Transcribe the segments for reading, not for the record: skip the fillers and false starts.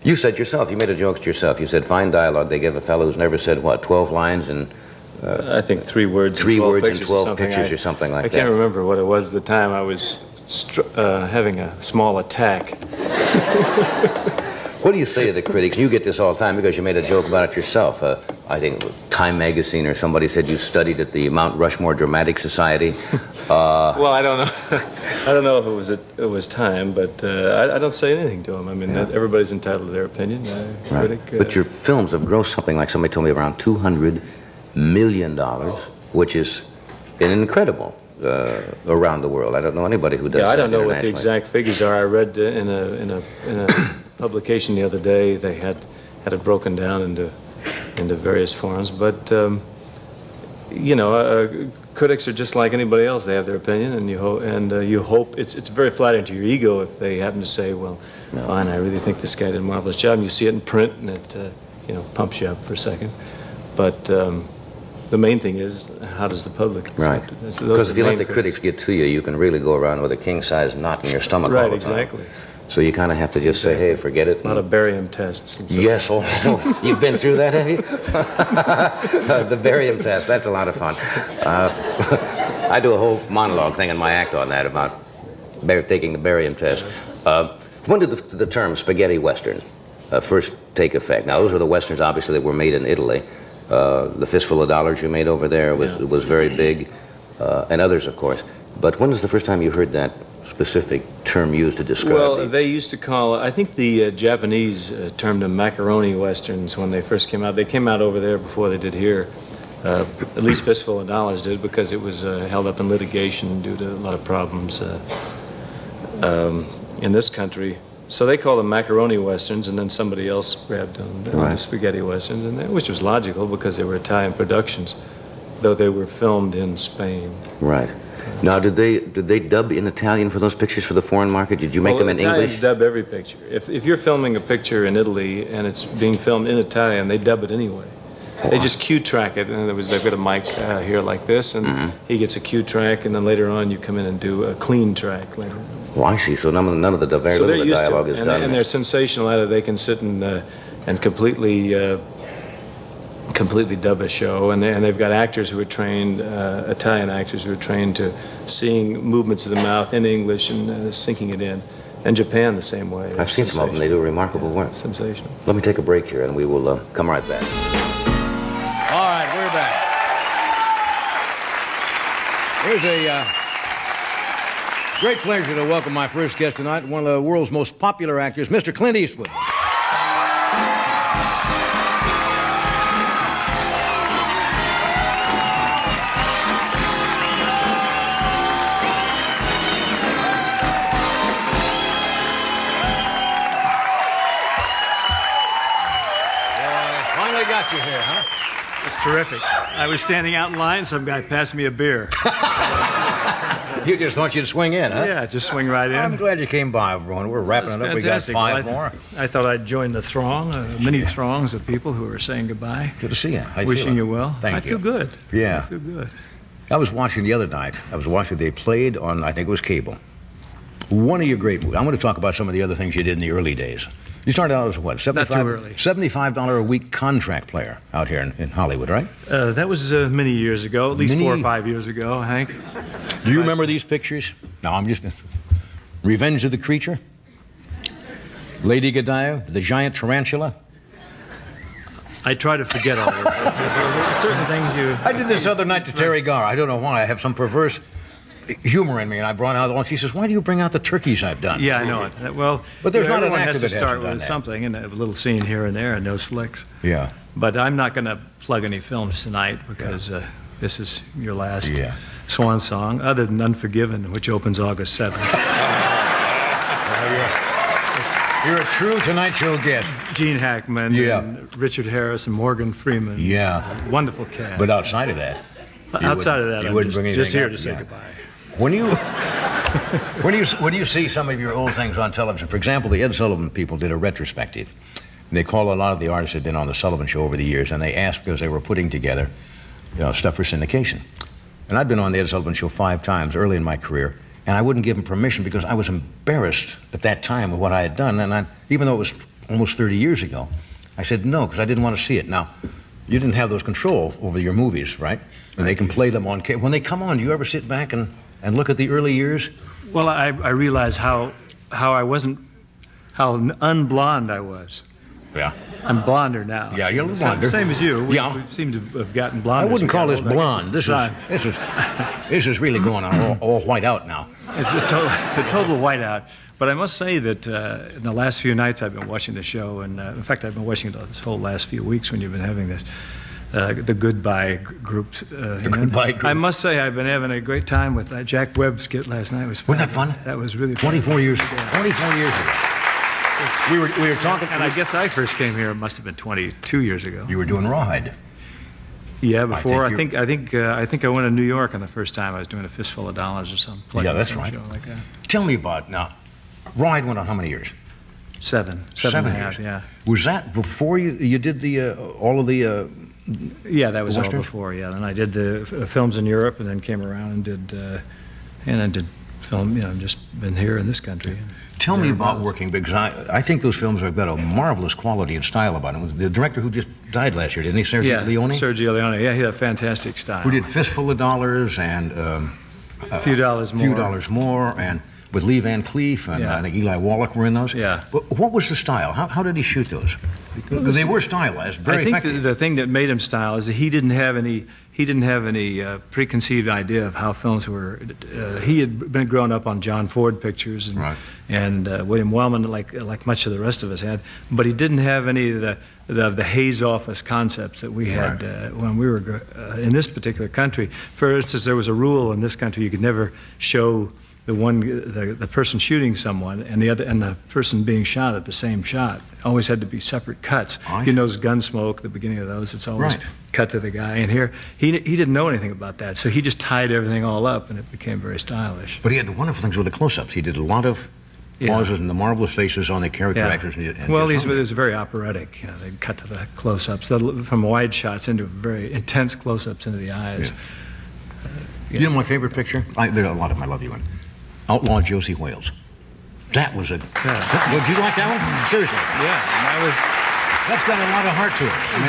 You said yourself, you made a joke to yourself. You said, fine dialogue. They give a fellow who's never said, what, 12 lines and... I think 3 words. 3 words and 12 or pictures or something like that. I can't remember what it was at the time. I was having a small attack. What do you say to the critics? You get this all the time because you made a joke about it yourself. I think Time magazine or somebody said you studied at the Mount Rushmore Dramatic Society. Well, I don't know. I don't know if it was Time, but I don't say anything to them. I mean, everybody's entitled to their opinion. Right. But your films have grossed something like, somebody told me, around $200 million, which is incredible around the world. I don't know anybody who does that. I don't know what the exact figures are. I read in a publication the other day they had it broken down into various forms, but you know, critics are just like anybody else. They have their opinion, and you hope it's very flattering to your ego if they happen to say, well, fine, I really think this guy did a marvelous job, and you see it in print, and it you know, pumps you up for a second. But the main thing is, how does the public accept it? Because if you let the critics get to you, you can really go around with a king-size knot in your stomach all the time. Right, exactly. So you kind of have to just say, hey, forget it. A lot of barium tests. And stuff. Yes, oh, you've been through that, have you? The barium test, that's a lot of fun. I do a whole monologue thing in my act on that about taking the barium test. When did the term spaghetti western first take effect? Now, those were the westerns, obviously, that were made in Italy. The Fistful of Dollars you made over there was very big, and others, of course. But when was the first time you heard that specific term used to describe they used to call, I think the Japanese termed them macaroni westerns when they first came out. They came out over there before they did here. At least Fistful of Dollars did, because it was held up in litigation due to a lot of problems in this country. So they called them macaroni westerns, and then somebody else grabbed them, the spaghetti westerns, which was logical because they were Italian productions, though they were filmed in Spain. Right. Now, did they dub in Italian for those pictures for the foreign market? Did you make them in Italians English? Dub every picture. If you're filming a picture in Italy and it's being filmed in Italian, they dub it anyway. They just cue track it. In other words, they've got a mic here like this, and he gets a cue track, and then later on you come in and do a clean track later. Oh, I see. So none of the very little of the dialogue is done. And they're sensational at it. They can sit and completely dub a show, and they've got actors who are trained, Italian actors who are trained to seeing movements of the mouth in English and syncing it in. And Japan the same way. I've seen some of them. They do remarkable work. Sensational. Let me take a break here, and we will come right back. All right, we're back. Here's a great pleasure to welcome my first guest tonight, one of the world's most popular actors, Mr. Clint Eastwood. Finally got you here, huh? It's terrific. I was standing out in line, some guy passed me a beer. You just want you to swing in, huh? Yeah, just swing right in. I'm glad you came by, everyone. We're wrapping it up. We got 5 more. I thought I'd join the throng, many throngs of people who are saying goodbye. Good to see you. How you Wishing feeling? you well. Thank you. I feel good. Yeah. I feel good. I was watching the other night. They played on, I think it was cable, one of your great movies. I want to talk about some of the other things you did in the early days. You started out as what? Not too early. $75 a week contract player out here in Hollywood, right? That was many years ago, at least 4 or 5 years ago, Hank. Do you remember these pictures? No, I'm just... Revenge of the Creature? Lady Godiva? The Giant Tarantula? I try to forget all of it. Certain things you... I did this other night to Terry Garr. I don't know why. I have some perverse humor in me, and I brought out one. She says, "Why do you bring out the turkeys I've done?" Yeah, I know it. Well, but there's not an everyone actor has that to start hasn't done with that. something, and a little scene here and there, and those flicks. Yeah. But I'm not going to plug any films tonight because this is your last swan song, other than Unforgiven, which opens August 7th. You're a true Tonight Show guest. Gene Hackman, and Richard Harris, and Morgan Freeman. Yeah. Wonderful cast. But outside of that, outside of that, you I'm wouldn't bring anything just here up. to say goodbye. When you see some of your old things on television, for example, the Ed Sullivan people did a retrospective. They call a lot of the artists that have been on the Sullivan Show over the years, and they asked because they were putting together, stuff for syndication. And I'd been on the Ed Sullivan Show 5 times early in my career, and I wouldn't give them permission because I was embarrassed at that time of what I had done. And even though it was almost 30 years ago. I said no, because I didn't want to see it. Now, you didn't have those control over your movies, right? And they can play them on cable. When they come on, do you ever sit back and look at the early years? Well, I realized how unblonde I was. Yeah. I'm blonder now. Yeah, you're a little blonder. Same as you. We Yeah. seem to have gotten blonder. I wouldn't call this blonde. It's This is really going on all white out now. a total whiteout. But I must say that in the last few nights I've been watching the show, and in fact I've been watching it this whole last few weeks when you've been having this, the Goodbye group. The Goodbye group. I must say I've been having a great time with that Jack Webb skit last night. It was fun. Wasn't that fun? That was really fun. 24 years ago. 24 years ago. We were talking, And I guess I first came here, it must have been 22 years ago. you were doing Rawhide. Yeah, before I think think I went to New York on the first time. I was doing A Fistful of Dollars or something. Yeah, that's right. Show like that. Tell me about, now, Rawhide went on how many years? Seven and a half, years. yeah. Was that before you did the all of the? Yeah, that was all Westerns? before. Yeah, and I did the films in Europe, and then came around and did film. You know, I've just been here in this country. Tell me about working, because I think those films have got a marvelous quality and style about them. The director who just died last year, didn't he, Sergio Leone? Sergio Leone. Yeah, he had a fantastic style. Who did Fistful of Dollars and A Few Dollars More. Few Dollars More, and with Lee Van Cleef and Yeah. I think Eli Wallach were in those. Yeah. But what was the style? How did he shoot those? Because they were stylized, very I think effective. the thing that made him style is that he didn't have any preconceived idea of how films were. He had been growing up on John Ford pictures and, Right. and William Wellman, like much of the rest of us had, but he didn't have any of the Hayes Office concepts that we had when we were in this particular country. For instance, there was a rule in this country: you could never show the person shooting someone and the person being shot at the same shot. Always had to be separate cuts. You notice Gunsmoke, the beginning of those, it's always Right. cut to the guy. And here, he didn't know anything about that, so he just tied everything all up, and it became very stylish. But he had the wonderful things with the close-ups. He did a lot of pauses and the marvelous faces on the character actors. Well, it was very operatic. You know, they'd cut to the close-ups, from wide shots into very intense close-ups into the eyes. You know my favorite picture? There are a lot of them I love you in. Outlaw Josie Wales. That was a... Would you like that one? Seriously. Yeah, and That's got a lot of heart to it. I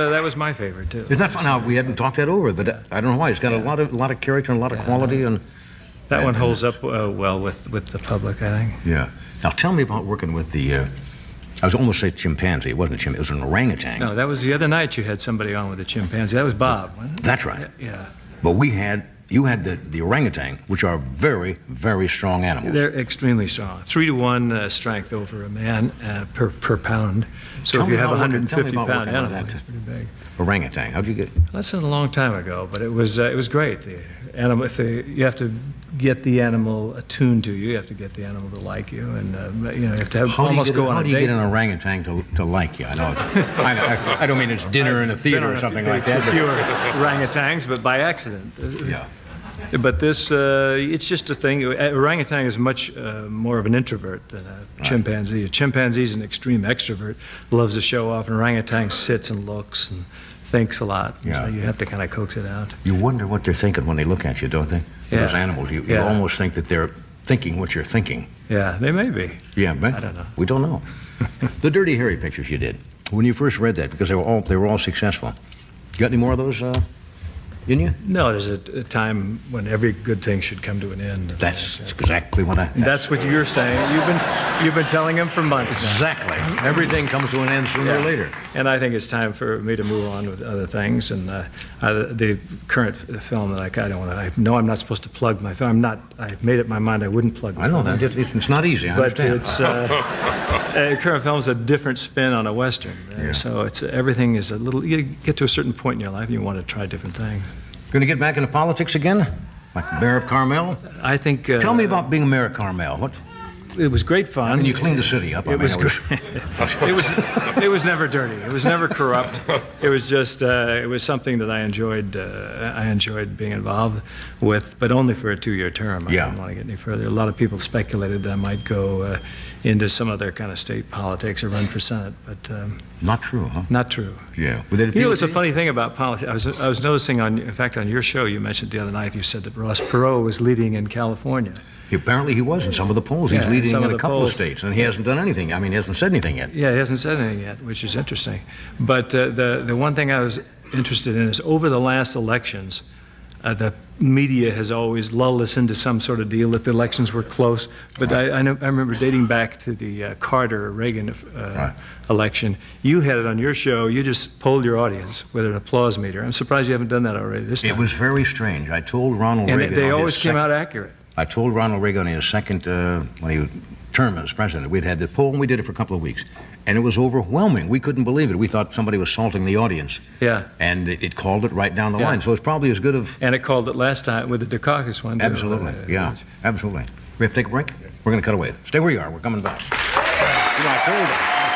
mean, that was my favorite too. isn't that fun? Now, we hadn't talked that over, but I don't know why. It's got a lot of character and a lot of quality. And That one holds up well with the public, I think. yeah. Now, tell me about working with the... I was almost say chimpanzee. It wasn't a chimpanzee. It was an orangutan. No, that was the other night you had somebody on with a chimpanzee. That was Bob, wasn't it? That's right. Yeah. But you had the orangutan, which are very, very strong animals. They're extremely strong. 3-to-1 strength over a man per pound. So Tell if me you have a about 150-pound working on animal, that. it's pretty big. Orangutan. How'd you get... That's a long time ago, but it was great. The animal, you have to get the animal attuned to you. You have to get the animal to like you, and you have to almost go on a date. How do you get an orangutan to like you? I know. I don't mean it's dinner in a theater or something like that. Fewer orangutans, but by accident. Yeah. But this, it's just a thing. Orangutan is much more of an introvert than a chimpanzee. A chimpanzee is an extreme extrovert, loves to show off. An orangutan sits and looks and thinks a lot. Yeah. So you have to kind of coax it out. You wonder what they're thinking when they look at you, don't they? Yeah. Those animals. You Yeah. almost think that they're thinking what you're thinking. Yeah, they may be. Yeah, but I don't know. We don't know. The Dirty Harry pictures you did, when you first read that, because they were all successful. Got any more of those in you? No, there's a time when every good thing should come to an end. That's exactly what I... That's what you're saying. You've been telling him for months now. Exactly. Everything comes to an end sooner or later. And I think it's time for me to move on with other things. And the current film that I don't want to... I know I'm not supposed to plug my film. I've made up my mind I wouldn't plug the I know film. that. It's not easy, I But understand. it's... current film's a different spin on a Western. So everything is a little... You get to a certain point in your life and you want to try different things. Going to get back into politics again? Like Mayor of Carmel? I think... Tell me about being Mayor of Carmel. It was great fun. And you cleaned the city up. It was never dirty. It was never corrupt. It was just it was something that I enjoyed. I enjoyed being involved with, but only for a 2-year term. I didn't want to get any further. A lot of people speculated that I might go into some other kind of state politics or run for Senate, but Not true, huh? not true. Yeah. Would it You know, appeal it's to a you? funny thing about politics. I was noticing in fact, on your show, you mentioned the other night, you said that Ross Perot was leading in California. Apparently he was in some of the polls. He's Yeah, in leading some in of a the couple of polls. states, and he hasn't done anything. I mean, he hasn't said anything yet. Yeah, he hasn't said anything yet, which is interesting. But the one thing I was interested in is over the last elections, the media has always lulled us into some sort of deal that the elections were close. But I remember dating back to the Carter-Reagan election. You had it on your show. You just polled your audience with an applause meter. I'm surprised you haven't done that already this time. It was very strange. I told Ronald and Reagan. they on always his came sec- out accurate. I told Ronald Reagan in his second when he was term as president, we'd had the poll, and we did it for a couple of weeks, and it was overwhelming. We couldn't believe it. We thought somebody was salting the audience. Yeah. And it called it right down the Yeah. line. So it's probably as good of. And it called it last time with the Dukakis one. too. Absolutely. Yeah. Absolutely. We have to take a break. We're going to cut away. Stay where you are. We're coming back. You know, I told them.